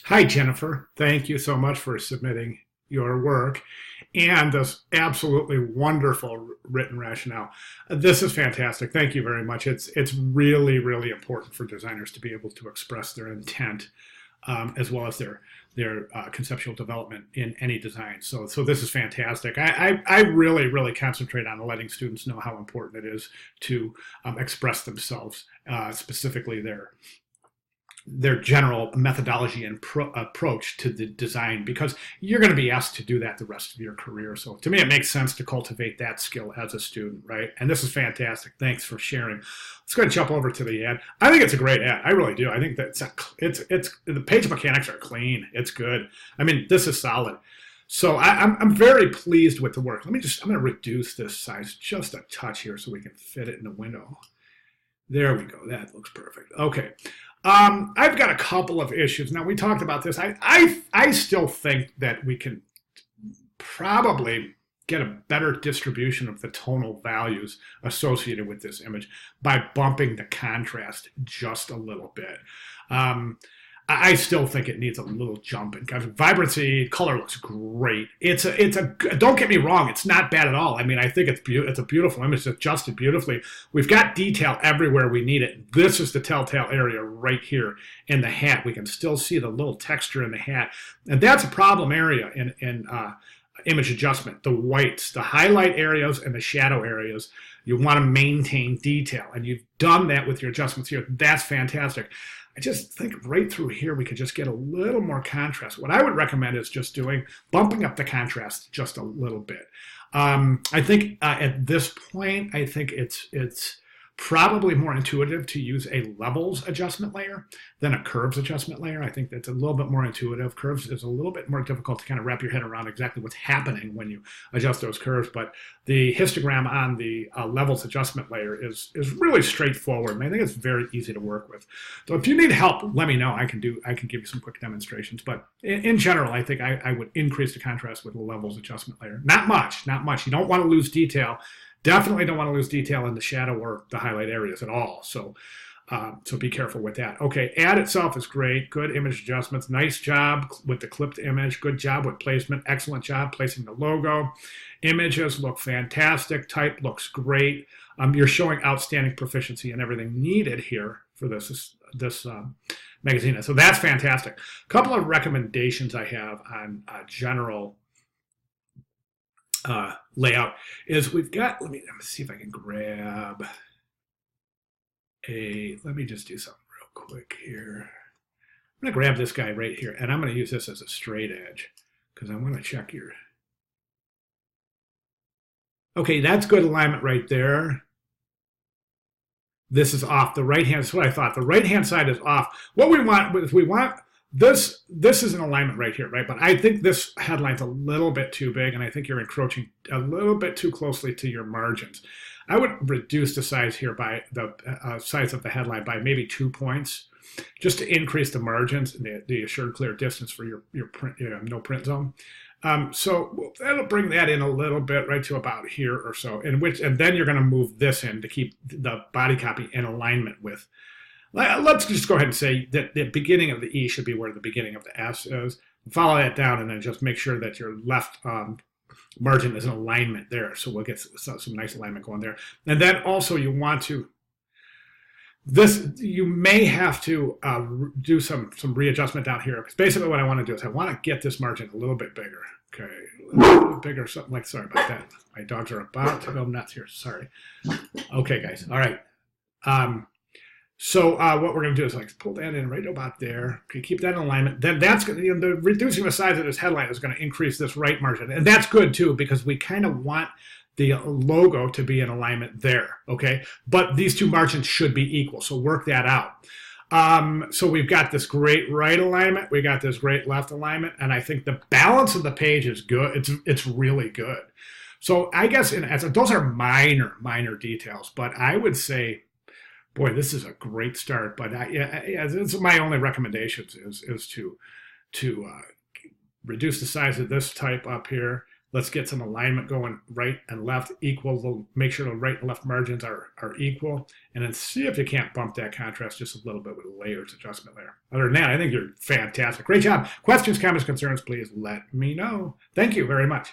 Hi, Jennifer. Thank you so much for submitting your work and this absolutely wonderful written rationale. This is fantastic. Thank you very much. It's really really important for designers to be able to express their intent as well as their conceptual development in any design. So this is fantastic. I really really concentrate on letting students know how important it is to express themselves, specifically their general methodology and approach to the design, because you're going to be asked to do that the rest of your career. So to me, it makes sense to cultivate that skill as a student, right? And this is fantastic. Thanks for sharing. Let's go ahead and jump over to the ad. I think it's a great ad. I really do. I think that it's the page mechanics are clean. It's good. I mean, this is solid. So I'm very pleased with the work. I'm going to reduce this size just a touch here so we can fit it in the window. There we go. That looks perfect. Okay. I've got a couple of issues. Now, we talked about this. I still think that we can probably get a better distribution of the tonal values associated with this image by bumping the contrast just a little bit. I still think it needs a little jump in vibrancy. Color looks great. Don't get me wrong, it's not bad at all. I mean, I think it's a beautiful image. It's adjusted beautifully. We've got detail everywhere we need it. This is the telltale area right here in the hat. We can still see the little texture in the hat, and that's a problem area in image adjustment. The whites, the highlight areas, and the shadow areas. You want to maintain detail, and you've done that with your adjustments here. That's fantastic. I just think right through here we could just get a little more contrast. What I would recommend is just bumping up the contrast just a little bit. I think at this point, I think it's probably more intuitive to use a levels adjustment layer than a curves adjustment layer. I think that's a little bit more intuitive. Curves is a little bit more difficult to kind of wrap your head around exactly what's happening when you adjust those curves. But the histogram on the levels adjustment layer is really straightforward, and I think it's very easy to work with. So if you need help, let me know. I can give you some quick demonstrations. But in general, I think I would increase the contrast with the levels adjustment layer. Not much. You don't want to lose detail. Definitely don't want to lose detail in the shadow or the highlight areas at all. So be careful with that. Okay, ad itself is great. Good image adjustments. Nice job with the clipped image. Good job with placement. Excellent job placing the logo. Images look fantastic. Type looks great. You're showing outstanding proficiency in everything needed here for this magazine. So that's fantastic. A couple of recommendations I have on general layout is we've got, let me see if I can grab let me just do something real quick here. I'm going to grab this guy right here, and I'm going to use this as a straight edge because I want to check your, okay, that's good alignment right there. This is off. The right hand, that's what I thought. The right hand side is off. What we want is this is an alignment right here, right? But I think this headline's a little bit too big, and I think you're encroaching a little bit too closely to your margins. I would reduce the size here by the size of the headline by maybe 2 points, just to increase the margins and the assured clear distance for your print, no print zone. So that'll bring that in a little bit, right to about here or so, and then you're going to move this in to keep the body copy in alignment with. Let's just go ahead and say that the beginning of the E should be where the beginning of the S is. Follow that down, and then just make sure that your left margin is in alignment there. So we'll get some nice alignment going there. And then also you want to, you may have to do some readjustment down here. Because basically what I want to do is I want to get this margin a little bit bigger. Okay, a little bit bigger, something like, sorry about that. My dogs are about to go nuts here, sorry. Okay, guys, all right. So what we're going to do is like pull that in right about there. Okay, keep that in alignment. Then that's going to, reducing the size of this headline is going to increase this right margin. And that's good too, because we kind of want the logo to be in alignment there, okay? But these two margins should be equal, so work that out. So we've got this great right alignment, we got this great left alignment, and I think the balance of the page is good. It's really good. So I guess those are minor details, but I would say, boy, this is a great start. But it's my only recommendations is to reduce the size of this type up here, Let's get some alignment going, right and left equal. Make sure the right and left margins are equal. And then see if you can't bump that contrast just a little bit with a layers adjustment there. Other than that, I think you're fantastic. Great job. Questions, comments, concerns, please let me know. Thank you very much.